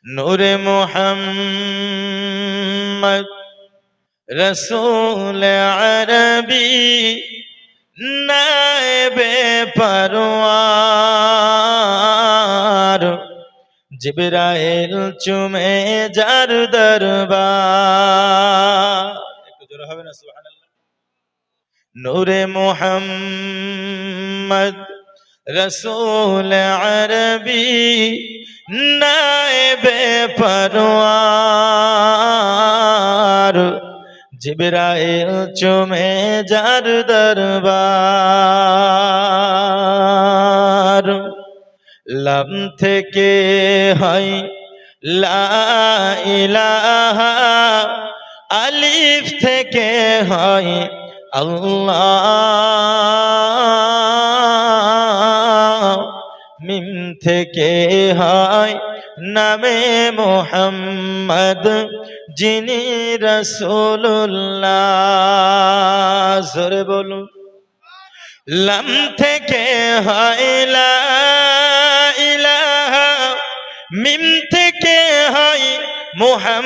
নূরে মুহাম্মদ রসূল আরবি নায়েবে পরওয়ার জিবরাইল চুমে যার দরবার। একটু জোরে হবে না সুবহানাল্লাহ। নূরে মুহাম্মদ রসূল আরবি নায়েবে পরওয়ার জিবরাইল চুমে যার দরবার। লাম থেকে হয় লা ইলাহা, আলিফ থেকে হয় আল্লাহ, মিম থেকে হয় নামে মুহাম্মদ যিনি রাসূলুল্লাহ। জোরে বলুন। লাম থেকে হয় লা ইলাহা, মিম থেকে হয় মুহাম্মদ,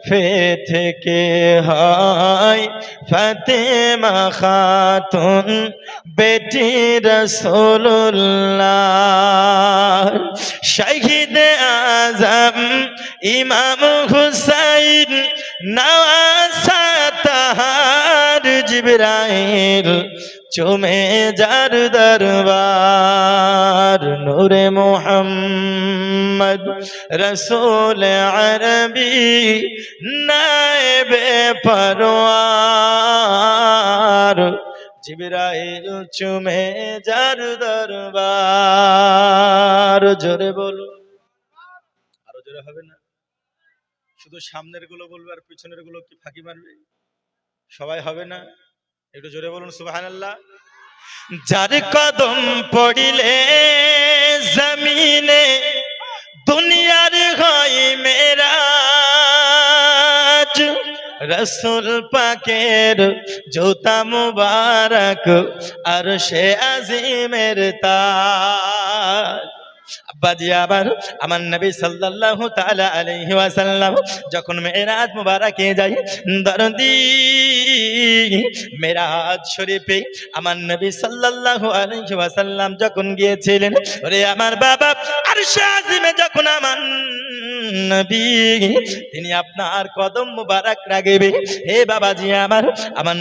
ফে থেকে হয় ফাতেমা খাতুন বেটি রাসূলুল্লাহ। শহীদ আজম ইমাম হুসাইন নওয়াসা তাহার জিবরাইল চুমে যার দরবার। নূরে মুহাম্মদ রসূল আরবি নায়েবে পরওয়ার জিবরাইল চুমে যার দরবার। জোরে বলো, আরো জোরে হবে না? শুধু সামনের গুলো বলবে আর পিছনের গুলো কি ফাঁকি মারবে? সবাই হবে না? একটু জোরে বলুন সুবহানাল্লাহ। যার কদম পড়িলে জমিনে দুনিয়ার হয় মেরাজ, রসুল পাকের জুতা মুবারক আরশে আজিমের তাজ। আব্বাজি আবার আমার নবী সাল্লাল্লাহু তাআলা আলাইহি ওয়াসাল্লাম যখন মেরাজ মুবারকে যায়, দরদি মেরাজ শরীফে আমার নবী সাল্লাল্লাহু আলাইহি ওয়াসাল্লাম যখন গিয়েছিলেন, ওরে আমার বাবা আরশে আজিমে যখন আমার নবী তিনি আপনার কদম মুবারক রাখবে, হে বাবাজি আমার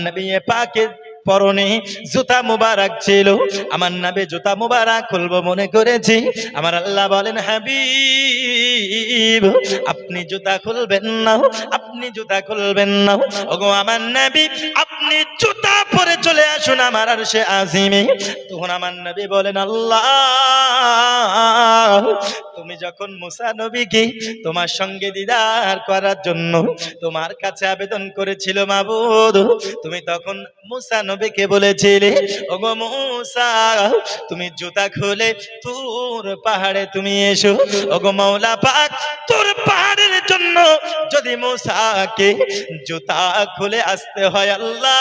নবী পাকের পরনে জুতা মুবারক ছিল। আমার নবী জুতা মুবারক খুলবো মনে করেছি, আমার আল্লাহ বলেন হাবিব আপনি জুতা খুলবেন না, আপনি জুতা খুলবেন না। ওগো আমার নবী আপনি জুতা পরে চলে আসুন আমার আরশে আজিমে। তখন আমার নবী বলেন আল্লাহ তুমি যখন মুসা নবীকে তোমার সঙ্গে দিদার করার জন্য তোমার কাছে আবেদন করেছিল মাবুদ, তুমি তখন মুসা নবীকে বলেছিলে ওগো মুসা তুমি জুতা খুলে তুর পাহাড়ে তুমি এসো। ওগো মাওলা পাক তুর পাহাড়ের জন্য যদি মুসাকে জুতা খুলে আসতে হয় আল্লাহ,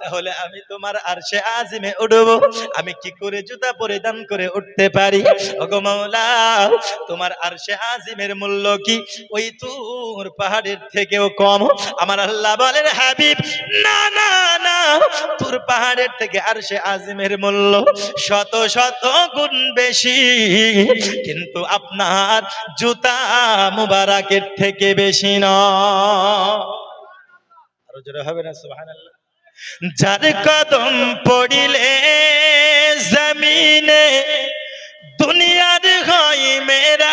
তাহলে আমি তোমার আরশে আজিমে উঠবো, আমি কি করে জুতা পরিধান করে উঠতে পারি? ওগো মাওলা তোমার আরশে আজিমের মূল্য কি ওই তুর পাহাড়ের থেকেও কম? আমার আল্লাহ বলেন হাবিব না না না, তুর পাহাড়ের থেকে আরশে আজিমের মূল্য শত শত গুণ বেশি, কিন্তু আপনার জুতা মুবারকের থেকে বেশি নয়। আরো জোরে হবে না সুবহানাল্লাহ। যার কদম পড়িলে জমিনে দুনিয়ার হয় মেরাজ।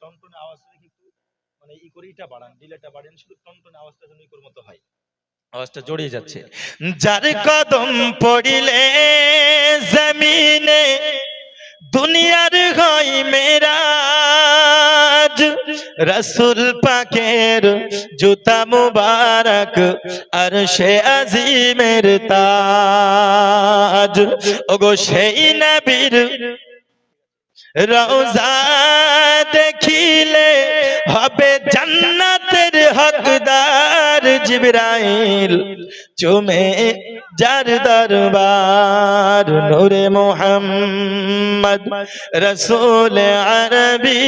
টনটনে আওয়াজটা একটু মানে ই করে এটা বাড়ান, ডিলেটা বাড়ান, শুধু টনটনে আওয়াজটা যেন ইকোর মতো হয়, আওয়াজটা জড়িয়ে যাচ্ছে। যার কদম পড়িলে জমিনে দুনিয়ার হয় মেরাজ, রসুল পাকের জুতা মুবারক আরশে আজিমের তাজ। ওগো সেই নবীর রওজা দেখিলে হবে জান্নাতের হকদার জিবরাইল চুমে যার দরবার নূরে মুহাম্মদ রসূল আরবি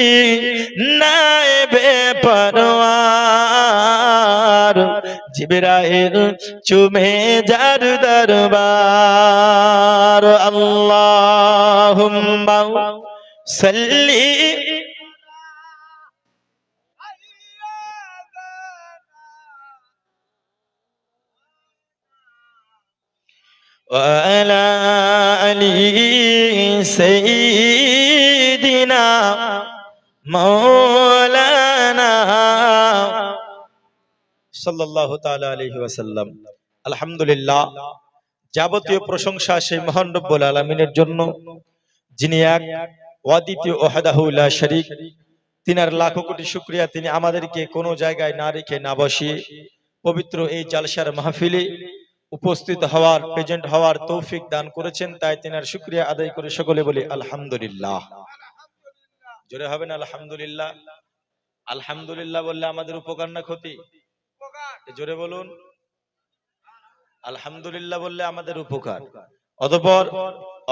নায়েবে পরওয়ার জিবরাইল চুমে যার দরবার আল্লাহুম্মা সাল্লি وعلى آل سيدنا مولانا সাল্লাল্লাহু তাআলা আলাইহি ওয়াসাল্লাম। আলহামদুলিল্লাহ, যাবতীয় প্রশংসা সেই মহান রব্বুল আলামিনের জন্য, যিনি এক অদ্বিতীয় ওয়াহদাহু লা শারীক। তিনার লাখো কোটি শুকরিয়া, তিনি আমাদেরকে কোনো জায়গায় না রেখে না বসিয়ে পবিত্র এই জালসার মাহফিলে উপস্থিত হওয়ার, প্রেজেন্ট হওয়ার তৌফিক দান করেছেন। তাই তিনার শুকরিয়া আদায় করে সকলে বলি আলহামদুলিল্লাহ। জোরে হবে না আলহামদুলিল্লাহ? আলহামদুলিল্লাহ বললে আমাদের উপকার না ক্ষতি? জোরে বলুন। আলহামদুলিল্লাহ বললে আমাদের উপকার। অতঃপর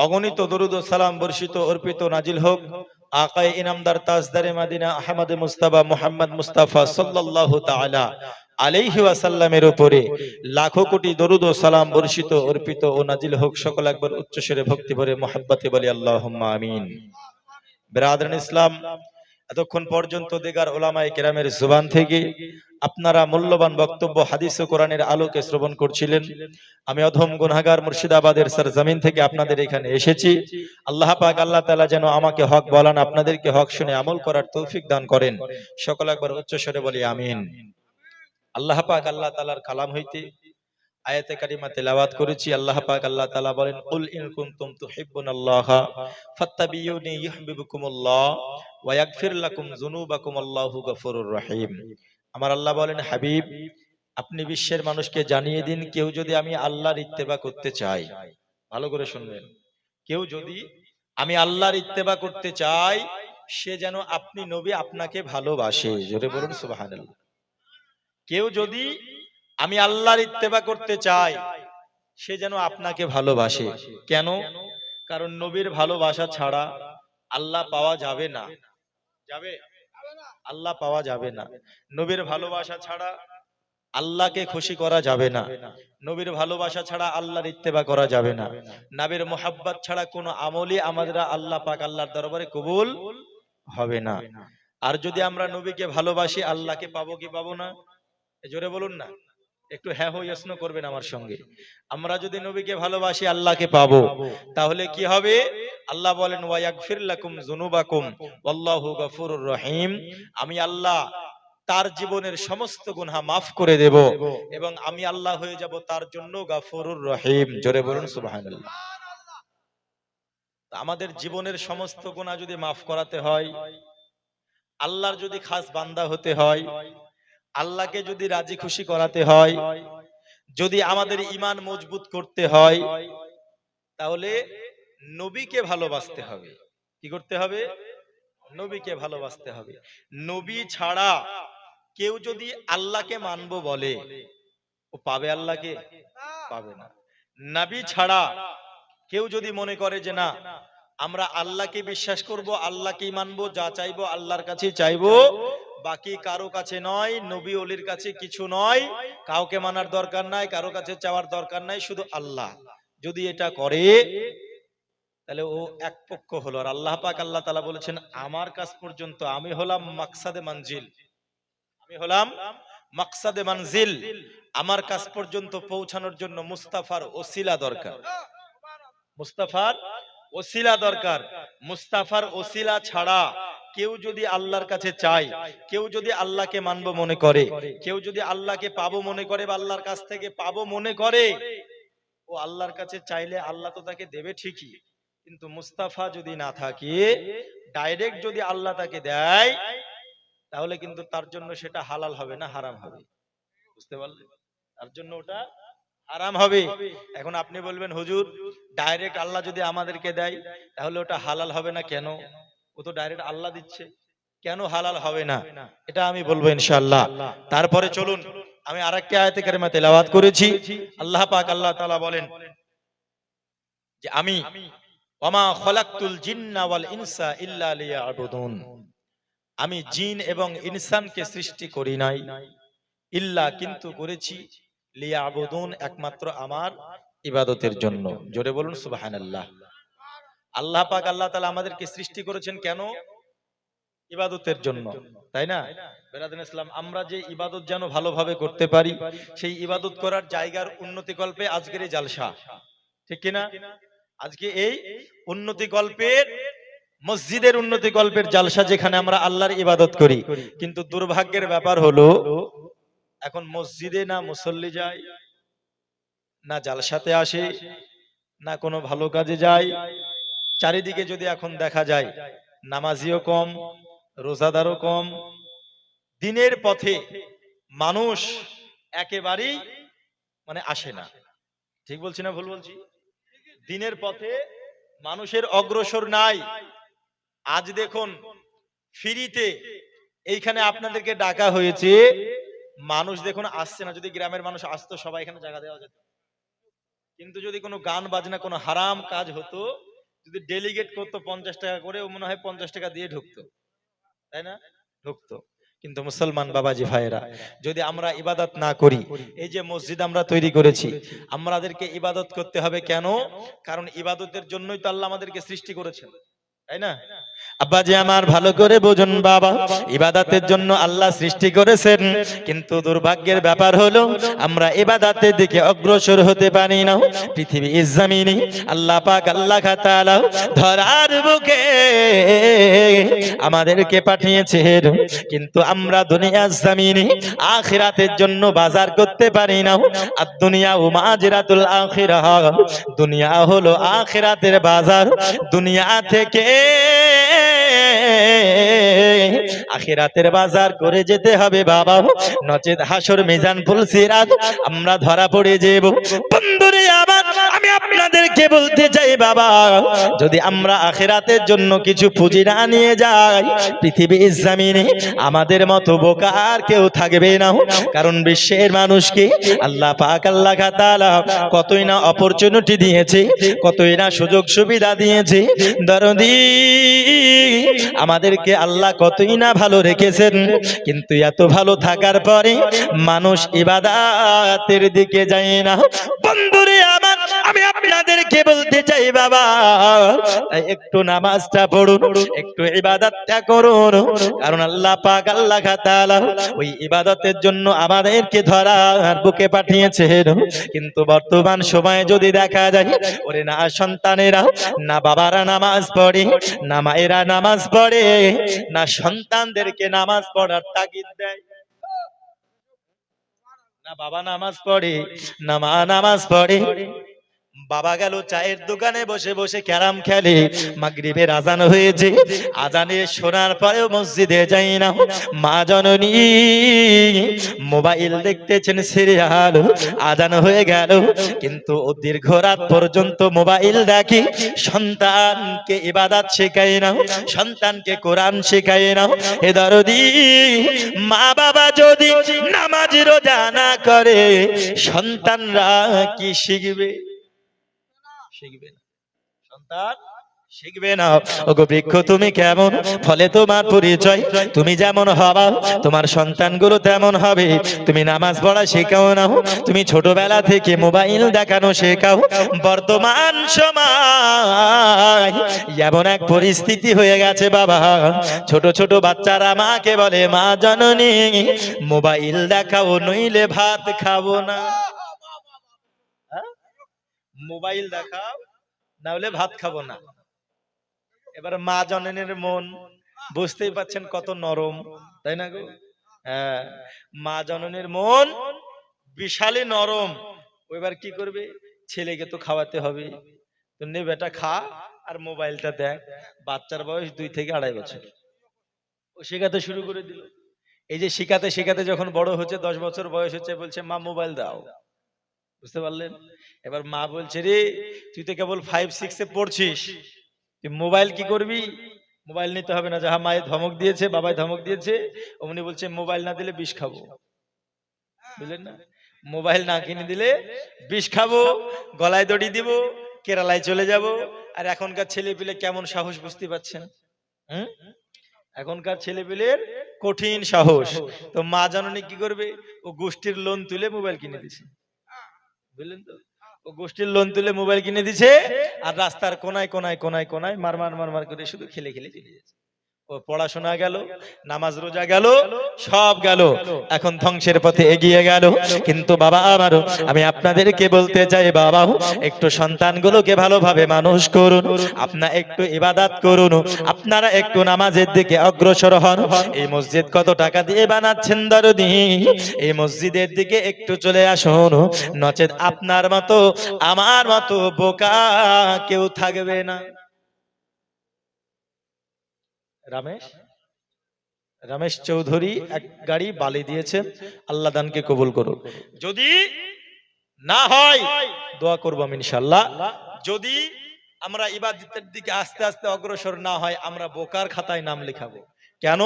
অগণিত দরুদ ও সালাম বর্ষিত অর্পিত নাজিল হোক আকায়ে ইনামদার তাজদারে মাদিনা আহমদে মুস্তাফা মুহাম্মদ মুস্তাফা সাল্লাল্লাহু তাআলা আলাইহি ওয়াসাল্লামের উপরে লাখো কোটি দরুদ ও সালাম বর্ষিত অর্পিত ও নাজিল হোক। সকল একবার উচ্চ স্বরে ভক্তি ভরে মুহাব্বতে বলি আল্লাহুম্মা আমিন। বিরাদরান ইসলাম, এতক্ষণ পর্যন্ত দিগার উলামায়ে কেরামের জবান থেকে আপনারা মূল্যবান বক্তব্য হাদিস ও কোরআনের আলোকে শ্রবণ করছিলেন। আমি অধম গুনাহগার মুর্শিদাবাদের সরজমিন থেকে আপনাদের এখানে এসেছি। আল্লাহ পাক আল্লাহ তাআলা যেন আমাকে হক বলান, আপনাদেরকে হক শুনে আমল করার তৌফিক দান করেন। সকল একবার উচ্চ স্বরে বলি আমিন। আল্লাহ পাক আল্লাহ তাআলার কালাম হইতে আয়াতে কারিমা তেলাওয়াত করেছি। আল্লাহ পাক আল্লাহ তাআলা বলেন, কুল ইন কুনতুম তুহিব্বুনাল্লাহা ফাত্তাবিউনি ইউহিব্বুকুমুল্লাহ ওয়া ইয়াগফির লাকুম যুনুবাকুম আল্লাহু গফুরুর রহিম। আমার আল্লাহ বলেন, হাবিব আপনি বিশ্বের মানুষকে জানিয়ে দিন, কেউ যদি আমি আল্লাহর ইত্তেবা করতে চাই, ভালো করে শুনবেন, কেউ যদি আমি আল্লাহর ইত্তেবা করতে চাই, সে যেন আপনি নবী আপনাকে ভালোবাসে। জোরে বলুন সুবহানাল্লাহ। কেউ যদি আমি আল্লাহর ইত্তেবা করতে চাই, সে যেন আপনাকে ভালোবাসে। কেন? কারণ নবীর ভালোবাসা ছাড়া আল্লাহ পাওয়া যাবে না। যাবে? আল্লাহ পাওয়া যাবে না। নবীর ভালোবাসা ছাড়া আল্লাহকে খুশি করা যাবে না। নবীর ভালোবাসা ছাড়া আল্লাহর ইত্তেবা করা যাবে না। নবীর মুহাব্বত ছাড়া কোনো আমলই আমাদের আল্লাহ পাক আল্লাহর দরবারে কবুল হবে না। আর যদি আমরা নবীকে ভালোবাসি, আল্লাহকে পাবো কি পাবো না? জোরে বলুন না, একটু হ্যাঁ হো ইয়েস নো করবেন আমার সঙ্গে। আমরা যদি নবীকে ভালোবাসি, আল্লাহকে পাবো, তাহলে কি হবে? আল্লাহ বলেন, ওয়া ইয়াগফির লাকুম যুনুবাকুম ওয়াল্লাহু গফুরুর রহিম। আমি আল্লাহ তার জীবনের সমস্ত গুনাহ মাফ করে দেব এবং আমি আল্লাহ হয়ে যাব তার জন্য গফুরুর রহিম। জোরে বলুন সুবহানাল্লাহ। আমাদের জীবনের সমস্ত গুনাহ যদি মাফ করাতে হয়, আল্লাহর যদি খাস বান্দা হতে হয়, আল্লাহকে যদি রাজি খুশি করাতে হয়, যদি আমাদের ঈমান মজবুত করতে হয়, তাহলে নবীকে ভালোবাসতে হবে। কি করতে হবে? নবীকে ভালোবাসতে হবে। নবী ছাড়া কেউ যদি আল্লাহকে মানবো বলে, ও পাবে আল্লাহকে? পাবে না। নবী ছাড়া কেউ যদি মনে করে যে না আমরা আল্লাহকে বিশ্বাস করব, আল্লাহকেই মানবো, যা চাইবো আল্লাহর কাছে চাইবো, বাকি কারো কাছে নয়, নবী ওলির কাছে কিছু নয়, কাউকে মানার দরকার নাই, কারো কাছে চাওয়ার দরকার নাই, শুধু আল্লাহ, যদি এটা করে তাহলে ও এক পক্ষ হলো। আর আল্লাহ পাক আল্লাহ তাআলা বলেছেন, আমার কাছ পর্যন্ত আমি হলাম মাকসাদে মঞ্জিল, আমি হলাম মাকসাদে মঞ্জিল। আমার কাছ পর্যন্ত পৌঁছানোর জন্য মুস্তাফার ওসিলা দরকার। মুস্তাফার ওসিলা দরকার। মুস্তাফার ওসিলা ছাড়া কেউ যদি আল্লাহর কাছে চায়, কেউ যদি আল্লাহকে মানবো মনে করে, কেউ যদি আল্লাহকে পাবো মনে করে বা আল্লাহর কাছ থেকে পাবো মনে করে, ও আল্লাহর কাছে চাইলে আল্লাহ তো তাকে দেবে ঠিকই, কিন্তু মুস্তাফা যদি না থাকে, ডাইরেক্ট যদি আল্লাহ তাকে দেয়, তাহলে কিন্তু তার জন্য সেটা হালাল হবে না, হারাম হবে। বুঝতে পারলেন? তার জন্য ওটা হারাম হবে। এখন আপনি বলবেন, হুজুর ডাইরেক্ট আল্লাহ যদি আমাদেরকে দেয় তাহলে ওটা হালাল হবে না কেন? ও তো ডাইরেক্ট আল্লাহ দিচ্ছে, কেন হালাল হবে না? এটা আমি বলবো ইনশাআল্লাহ। তারপরে চলুন আমি আরেকটি আয়াতে কারিমা তেলাওয়াত করেছি। আল্লাহ পাক আল্লাহ তাআলা বলেন যে আমি ওয়ামা খলাকতুল জিন্না ওয়াল ইনসা ইল্লা লিয়াবুদুন, আমি জিন এবং ইনসানকে সৃষ্টি করি নাই, ইল্লা কিন্তু করেছি, লিয়াবুদুন একমাত্র আমার ইবাদতের জন্য। জোরে বলুন সুবহানাল্লাহ। আল্লাহ পাক আল্লাহ তাআলা আমাদেরকে সৃষ্টি করেছেন কেন? ইবাদতের জন্য, তাই না? বেরাদান ইসলাম, আমরা যে ইবাদত যেন ভালোভাবে করতে পারি, সেই ইবাদত করার জায়গার উন্নতি কল্পে আজকের এই জালসা, ঠিক কিনা? আজকে এই উন্নতি কল্পের, মসজিদের উন্নতি কল্পের জালসা, যেখানে আমরা আল্লাহর ইবাদত করি। কিন্তু দুর্ভাগ্যের ব্যাপার হলো এখন মসজিদে না মুসল্লি যায়, না জালসাতে আসে, না কোনো ভালো কাজে যায়। চারিদিকে যদি এখন দেখা যায় নামাজিও কম, রোজাদারও কম, দিনের পথে মানুষ একেবারেই মানে আসে না। ঠিক বলছি না ভুল বলছি? দিনের পথে মানুষের অগ্রসর নাই। আজ দেখুন ফ্রিতে এইখানে আপনাদেরকে ডাকা হয়েছে, মানুষ দেখুন আসছে না। যদি গ্রামের মানুষ আসতো সবাই এখানে জায়গা দেওয়া যেত। কিন্তু যদি কোনো গান বাজনা, কোনো হারাম কাজ হতো, যদি ডেলিগেট করতো 50 টাকা করে, ও মনে হয় 50 টাকা দিয়ে ঢুকতো, তাই না? ঢুকতো। কিন্তু মুসলমান বাবাজি ভাইরা, যদি আমরা ইবাদত না করি, এই যে মসজিদ আমরা তৈরি করেছি, আমাদেরকে ইবাদত করতে হবে কেন? কারণ ইবাদতের জন্যই তো আল্লাহ আমাদেরকে সৃষ্টি করেছেন, তাই না? আব্বাজি আমার ভালো করে বুঝুন বাবা, ইবাদতের জন্য আল্লাহ সৃষ্টি করেছেন। কিন্তু দুর্ভাগ্যের ব্যাপার হলো আমরা ইবাদতের দিকে অগ্রসর হতে পারি না। পৃথিবী জমিনে আল্লাহ পাক আল্লাহ তাআলা ধরার বুকে আমাদেরকে পাঠিয়েছেন, কিন্তু আমরা দুনিয়ার জমিনে আখিরাতের জন্য বাজার করতে পারি না। আর দুনিয়া ও মাজরাতুল আখিরাহ, দুনিয়া হলো আখিরাতের বাজার। দুনিয়া থেকে আখিরাতের বাজার করে যেতে হবে বাবা, নচেত হাসর মিজান ফুলসিরাত আমরা ধরা পড়ে যাব। বন্ধুরে আবার আমি আপনাদেরকে বলতে চাই বাবা, যদি আমরা আখিরাতের জন্য কিছু পুঁজি না নিয়ে যাই, পৃথিবীর জমিনে আমাদের মতো বোকা আর কেউ থাকবে না। কারণ বিশ্বের মানুষকে আল্লাহ পাক আল্লাহ তাআলা কতই না অপরচুনিটি দিয়েছে, কতই না সুযোগ সুবিধা দিয়েছে। দরদি আমাদেরকে আল্লাহ কতই না ভালো রেখেছেন, কিন্তু এত ভালো থাকার পরে মানুষ ইবাদতের দিকে যায় না। বন্ধুরে আমার আমি আপনাদেরকে বলতে চাই বাবা, একটু নামাজটা পড়ুন, একটু ইবাদতটা করুন। কারণ আল্লাহ পাক আল্লাহ তাআলা ওই ইবাদতের জন্য আমাদেরকে ধরার বুকে পাঠিয়েছেন। কিন্তু বর্তমান সময়ে যদি দেখা যায়, ওরে না সন্তানেরা, না বাবারা নামাজ পড়ে, না মায়েরা নামাজ পড়ে, না সন্তানদেরকে নামাজ পড়ার তাগিদ দেয়। না বাবা নামাজ পড়ে, না মা নামাজ পড়ে। বাবা গেল চায়ের দোকানে বসে বসে ক্যারাম খেলে, মাগরিবের আজান হয়েছে, আজানে শোনার পরেও মসজিদে যাই না। মা জননী মোবাইল দেখতেছেন, সিরিয়াল, আজান হয়ে গেল, কিন্তু দীর্ঘ রাত পর্যন্ত মোবাইল দেখি। সন্তানকে ইবাদত শেখায় না, সন্তানকে কোরআন শেখায় না। হে দরদি, মা বাবা যদি নামাজ রোজা না করে, সন্তানরা কি শিখবে? শিখবে না, সন্তান শিখবে না। ওগো বৃক্ষ তুমি কেমন, ফলে তোমার পরিচয়। তুমি যেমন হবা তোমার সন্তানগুলো তেমন হবে। তুমি নামাজ পড়া শেখাও না, তুমি ছোটবেলা থেকে মোবাইল দেখানো শেখাও। বর্তমান সময় এমন এক পরিস্থিতি হয়ে গেছে বাবা, ছোট ছোট বাচ্চারা মাকে বলে, মা জননী মোবাইল দেখাও, নইলে ভাত খাবো না। মোবাইল দেখাও, না হলে ভাত খাবো না। এবার মা জননীর মন বুঝতেই পাচ্ছেন কত নরম, তাই না গো? হ্যাঁ, মা জননীর মন বিশালই নরম। এবার কি করবে? ছেলেকে তো খাওয়াতে হবে, তো নে বেটা খা আর মোবাইলটা দেখ। বাচ্চার বয়স 2 থেকে 2.5 বছর, ও শেখাতে শুরু করে দিল। এই যে শেখাতে শেখাতে যখন বড় হচ্ছে, 10 বছর বয়স হচ্ছে, বলছে মা মোবাইল দাও। বুঝতে পারলেন? এবার মা বলছে, রে তুই তো কেবল 5-6 পড়ছিস, তুই মোবাইল কি করবি? মোবাইল নিতে হবে না। যাহা মায়ের ধমক দিয়েছে, বাবাই ধমক দিয়েছে, অমনি বলছে মোবাইল না দিলে বিষ খাবো। বুঝলেন না? মোবাইল না কিনে দিলে বিষ খাবো, গলায় দড়ি দিব, কেরালায় চলে যাব। আর এখনকার ছেলে পেলে কেমন সাহস বুঝতে পারছেন? হুম, এখনকার ছেলে পেলের কঠিন সাহস। তো মা জননী কি করবে? ও গোষ্ঠীর লোন তুলে মোবাইল কিনে দিছে, বুঝলেন তো? ও গোষ্ঠীর লোন তুলে মোবাইল কিনে দিছে, আর রাস্তার কোনায় কোনায় কোনায় কোনায় মার মার মার মার করে শুধু খেলে খেলে চলে যাচ্ছে। ও পড়াশোনা গেল, নামাজ রোজা গেল, সব গেল, এখন ধ্বংসের পথে এগিয়ে গেল। কিন্তু বাবা আমারও, আমি আপনাদেরকে বলতে চাই বাবা, একটু সন্তানগুলোকে ভালোভাবে মানুষ করুন, আপনারা একটু ইবাদত করুন, আপনারা একটু নামাজের দিকে অগ্রসর হন। এই মসজিদ কত টাকা দিয়ে বানাচ্ছেন দরদি, এই মসজিদের দিকে একটু চলে আসুন, নচেত আপনার মতো আমার মতো বোকা কেউ থাকবে না। রমেশ চৌধুরী এক গাড়ি বালি দিয়েছেন, আল্লাহ দানকে কবুল করুন। যদি না হয় দোয়া করব ইনশাআল্লাহ। যদি আমরা ইবাদতের দিকে আস্তে আস্তে অগ্রসর না হয়, আমরা বোকার খাতায় নাম লেখাবো। কেন?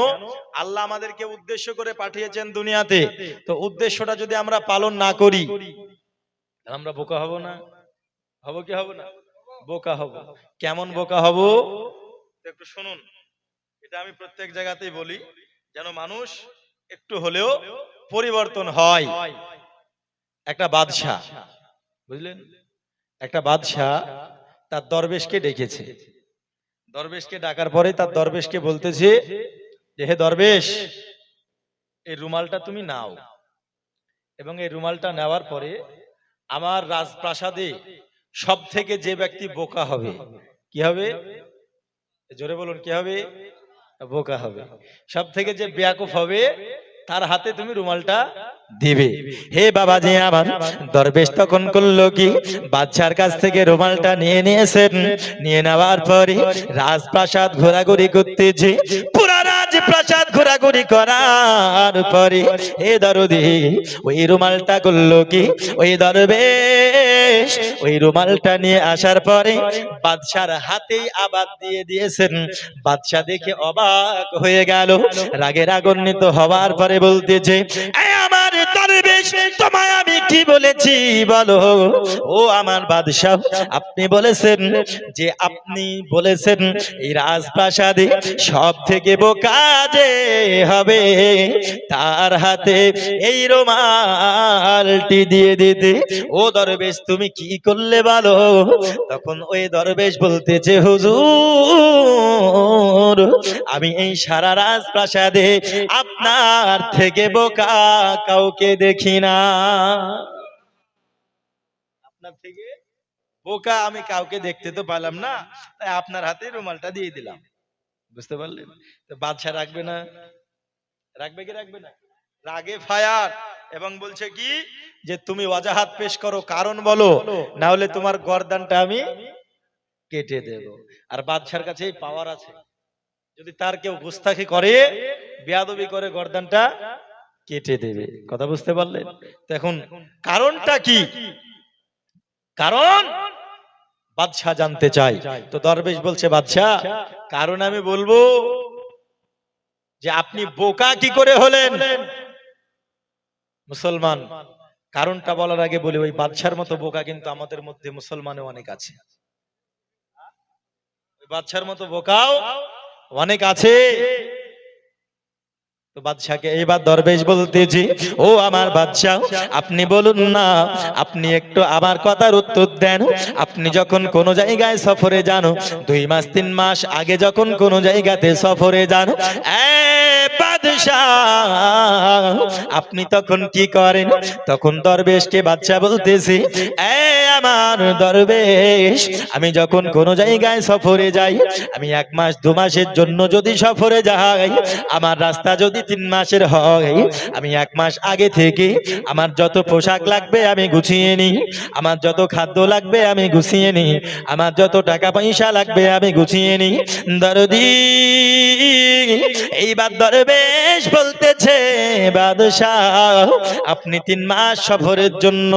আল্লাহ আমাদেরকে উদ্দেশ্য করে পাঠিয়েছেন দুনিয়াতে, তো উদ্দেশ্যটা যদি আমরা পালন না করি, আমরা বোকা হব না? হব কি হব না? বোকা হব। কেমন বোকা হব একটু শুনুন। এটা আমি প্রত্যেক জায়গাতেই বলি, যেন মানুষ একটু হলেও পরিবর্তন হয়। একটা বাদশাহ, বুঝলেন, একটা বাদশাহ তার দরবেশকে ডেকেছে। দরবেশকে ডাকার পরে তার দরবেশকে বলতেছে যে, হে দরবেশ, এই রুমালটা তুমি নাও, এবং এই রুমালটা নেওয়ার পরে আমার রাজপ্রাসাদে সব থেকে যে ব্যক্তি বোকা হবে, কি হবে? জোরে বলুন, কি হবে? বোকা হবে। সব থেকে যে বেয়াকুফ হবে তার হাতে তুমি রুমালটা দিবে। হে বাবা জি আমার, দরবেশ তখন করলো কি, বাদশার কাছ থেকে রুমালটা নিয়ে নিয়েছেন। নিয়ে নেওয়ার পরে রাজপ্রাসাদ ঘোরাঘুরি করতেছে। পুরা রাজপ্রাসাদ ঘোরাঘুরি করার পরে হে দরদি, ওই রুমালটা করলো কি, ওই দরবেশ ওই রুমালটা নিয়ে আসার পরে বাদশার হাতেই আবার দিয়ে দিয়েছেন। বাদশা দেখে অবাক হয়ে গেল, রাগে রাগান্বিত হওয়ার পরে বলতেছে, এই আমার দরবেশ, তোমায় আমি কি বলেছি বলো? ও আমার বাদশা, আপনি বলেছেন যে, আপনি বলেছেন এই রাজপ্রাসাদে সব থেকে বোকা যে হবে তার হাতে এই রুমালটি দিয়ে দিতে। ও দরবেশ, তুমি কি করলে বলো? তখন ওই দরবেশ বলতেছে, হুজুর, আমি এই সারা রাজপ্রাসাদে আপনার থেকে বোকা কাউকে দেখি না। আপনার থেকে বোকা আমি কাউকে দেখতে তো পেলাম না, তাই আপনার হাতে রুমালটা দিয়ে দিলাম। বুঝতে পারলেন? তো বাদশা রাখবে না? রাখবে কি রাখবে না? রাগে ফায়ার, এবং বলছে কি, যে তুমি ওয়াজাহাত পেশ করো, কারণ বলো, না হলে তোমার গর্দানটা আমি কেটে দেব। আর বাদশার কাছে এই পাওয়ার আছে, যদি তার কেউ গুস্তাখি করে, বেয়াদবি করে, গর্দানটা কেটে দেবে। কথা বুঝতে পারলেন? তো এখন কারণটা কি? কারণ বাদশা জানতে চাই। তো দরবেশ বলছে, বাদশা, কারণ আমি বলবো যে আপনি বোকা কি করে হলেন। মুসলমান, কারণটা বলার আগে বলি, ওই বাদশার মতো বোকা কিন্তু আমাদের মধ্যে মুসলমানে অনেক আছে। ওই বাদশার মতো বোকাও অনেক আছে। তো বাদশাকে এইবার দরবেশ বলতেছি, ও আমার বাদশা, আপনি বলুন না, আপনি একটু আমার কথার উত্তর দেন। আপনি যখন কোন জায়গায় সফরে যান, 2 মাস 3 মাস আগে যখন কোন জায়গাতে সফরে যান, আপনি তখন কি করেন? তখন দরবেশকে বাদশা বলতেছি, আমার দরবেশ, আমি যখন কোন জায়গায় সফরে যাই, আমি 1 মাস 2 মাসের জন্য যদি সফরে যাই, আমার রাস্তা যদি 3 মাসের হয়, আমি 1 মাস আগে থেকে আমার যত পোশাক লাগবে আমি গুছিয়ে নিই, আমার যত খাদ্য লাগবে আমি গুছিয়ে নিই, আমার যত টাকা পয়সা লাগবে আমি গুছিয়ে নিই। দরদি, এইবার দরবেশ বলতেছে, বাদশাহ, আপনি 3 মাস সফরের জন্য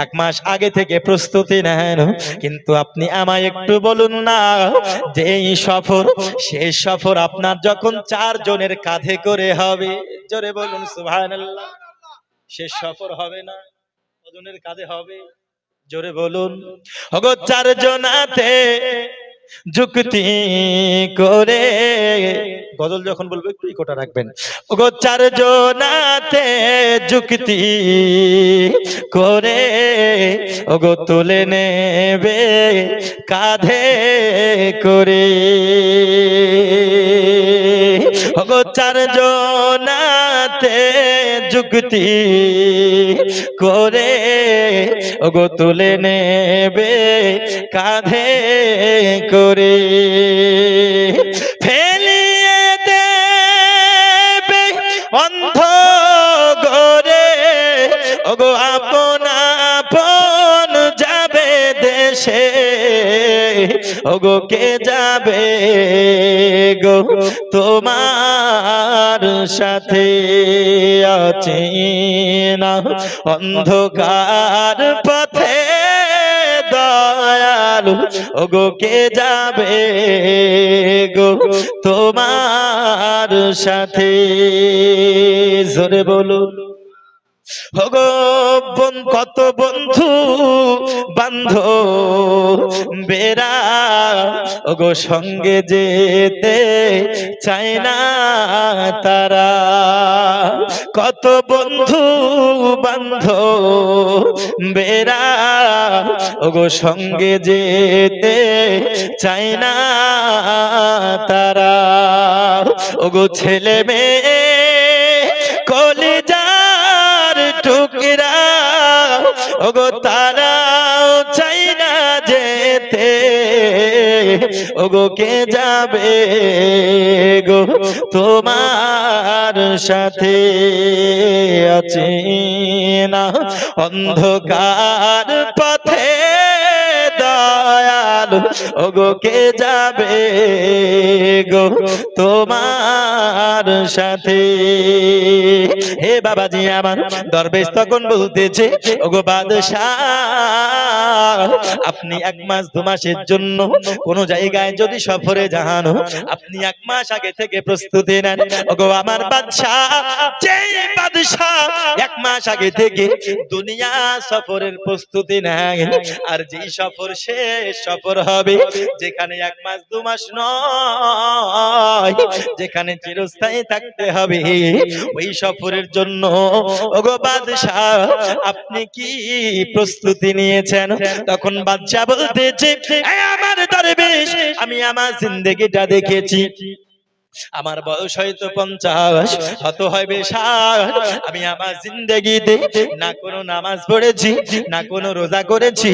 1 মাস আগে থেকে প্রস্তুতি নেন, কিন্তু আপনি আমায় একটু বলুন না, যে এই সফর, সেই সফর আপনার যখন 4 জনের কাঁধে করে হবে, জোরে বলুন সুবহানাল্লাহ। শেষ সফর হবে না, কজনের কাঁধে হবে? জোরে বলুন। ওগো চারজনাতে যুক্তি করে, গজল যখন বলবো একটু ইকোটা রাখবেন। ওগো চারজনাতে যুক্তি করে, ওগো তুলে নেবে কাঁধে করে। ওগো চারজনাতে যুক্তি করে, ওগো তুলে নেবে কাঁধে করে। ফেলিয়ে দেবে অন্ধ গরে, ওগো আপন আপন যাবে দেশে, ওগো কে যাবে গো তোমার সাথে? আছে না অন্ধকার পথে দয়ালু, ওগো কে যাবে গো তোমার সাথে? জোরে বলুন। ওগো কত বন্ধু বান্ধবেরা, ওগো সঙ্গে যেতে চায় না তারা। কত বন্ধু বান্ধবেরা, ওগো সঙ্গে যেতে চায় না তারা। ওগো ছেলে মেয়ে কলিজার টুকরা, ওগো তারাও চাই না যেতে, ওগো কে যাবে গো তোমার সাথে? আছে না অন্ধকার পথে দয়ালু, ওগো কে যাবে গো তোমার সাথে? হে বাবাজি আমার, দরবেশ তখন বলতেছে, ওগো বাদশাহ, আপনি 1 মাস 2 মাসের জন্য কোন জায়গায় যদি সফরে যান, আপনি 1 মাস আগে থেকে প্রস্তুতি নেন। ওগো আমার বাদশাহ, যেই বাদশাহ 1 মাস আগে থেকে দুনিয়া সফরের প্রস্তুতি নেয়, আর যেই সফর শেষ সফর হবে, যেখানে 1 মাস 2 মাস নয়, যেখানে চিরস্থায়ী থাকতে হবে, ওই সফরের জন্য ওগো বাদশাহ আপনি কি প্রস্তুতি নিয়েছেন? তখন বাদশাহ বলতেছে, আমার দরবেশ, আমি আমার জিন্দেগিটা দেখেছি, আমার বয়স হয়তো 50, হত হবে 60। আমি আমার জিন্দেগিতে না কোনো নামাজ পড়েছি, না কোনো রোজা করেছি,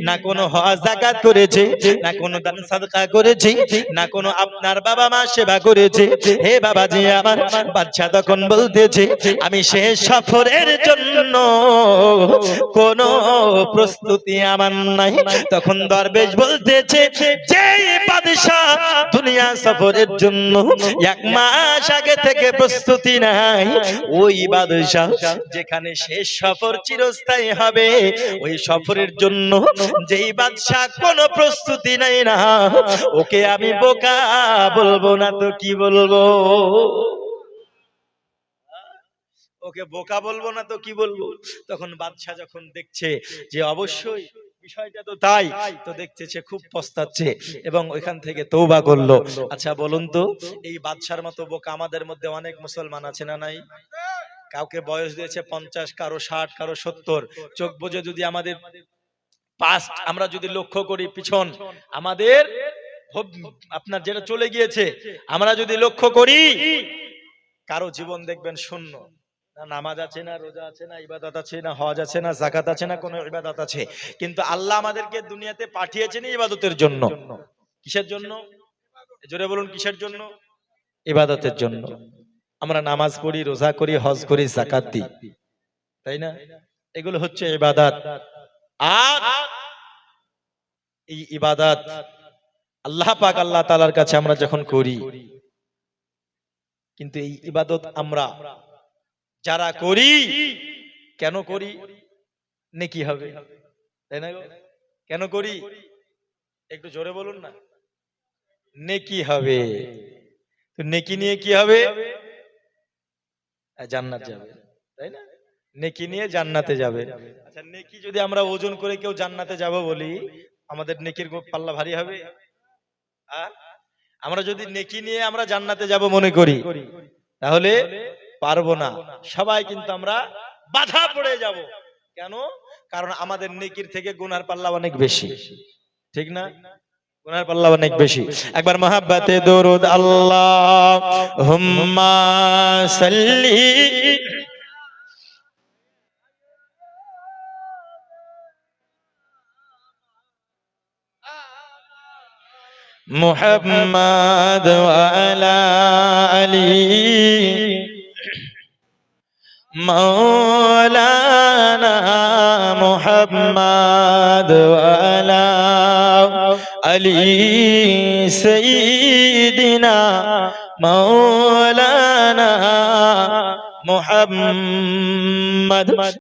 না কোনো হজ যাকাত করেছি, না কোনো দান সাদকা করেছি, না কোনো আপনার বাবা মা সেবা করেছি। হে বাবাজি আমার, বাদশা তখন বলতেছে, আমি শেষ সফরের জন্য কোনো প্রস্তুতি আমার নাই। তখন দরবেশ বলতেছে, যে বাদশা দুনিয়া সফরের জন্য 1 মাস আগে থেকে প্রস্তুতি নাই, ওই বাদশা যেখানে শেষ সফর চিরস্থায়ী হবে, ওই সফরের জন্য যেই বাদশা কোনো প্রস্তুতি নাই না, ওকে আমি বোকা বলবো না তো কি বলবো? ওকে বোকা বলবো না তো কি বলবো? তখন বাদশা যখন দেখছে যে অবশ্যই বিষয়টা তো তাই, তো দেখছে সে খুব পস্তাচ্ছে এবং ওইখান থেকে তওবা করলো। আচ্ছা বলুন তো, এই বাদশার মতো বোকা আমাদের মধ্যে অনেক মুসলমান আছে না নাই? কাউকে বয়স দিয়েছে 50, কারো 60, কারো 70। চোখ বুজে যদি আমাদের পাস্ট আমরা যদি লক্ষ্য করি, পিছন আমাদের আপনার যেটা চলে গিয়েছে আমরা যদি লক্ষ্য করি, কারো জীবন দেখবেন শূন্য, না নামাজ আছে, না রোজা আছে, না ইবাদত আছে, না হজ আছে, না যাকাত আছে, না কোনো ইবাদত আছে। কিন্তু আল্লাহ আমাদেরকে দুনিয়াতে পাঠিয়েছেন ইবাদতের জন্য। কিসের জন্য? জোরে বলুন, কিসের জন্য? ইবাদতের জন্য। আমরা নামাজ পড়ি, রোজা করি, হজ করি, যাকাত দিই, তাই না? এগুলো হচ্ছে ইবাদত। আর এই ইবাদত আল্লাহ পাক আল্লাহ তাআলার কাছে আমরা যখন করি, কিন্তু এই ইবাদত আমরা যারা করি, কেন করি? নেকি হবে, তাই না? কেন করি একটু জোরে বলুন না। নেকি হবে। তো নেকি নিয়ে কি হবে? জান্নাত যাবে, তাই না? নেকি নিয়ে জান্নাতে যাবে। আচ্ছা, নেকি যদি আমরা ওজন করে কেউ জান্নাতে যাব বলি, আমাদের নেকির পাল্লা ভারী হবে? আ? আমরা যদি নেকি নিয়ে আমরা জান্নাতে যাব মনে করি, তাহলে পারবো না। সবাই কিন্তু আমরা বাধা পড়ে যাব। কেন? কারণ আমাদের নেকির থেকে গুনার পাল্লা অনেক বেশি, ঠিক না? গুনার পাল্লা অনেক বেশি। একবার মহাব্বতে দরুদ আল্লাহুম্মা সাল্লি মুহাম্মাদ ওয়া আলা আলি মাওলানা মুহাম্মাদ ওয়া আলা আলি সাইয়্যিদিনা মাওলানা মুহাম্মাদ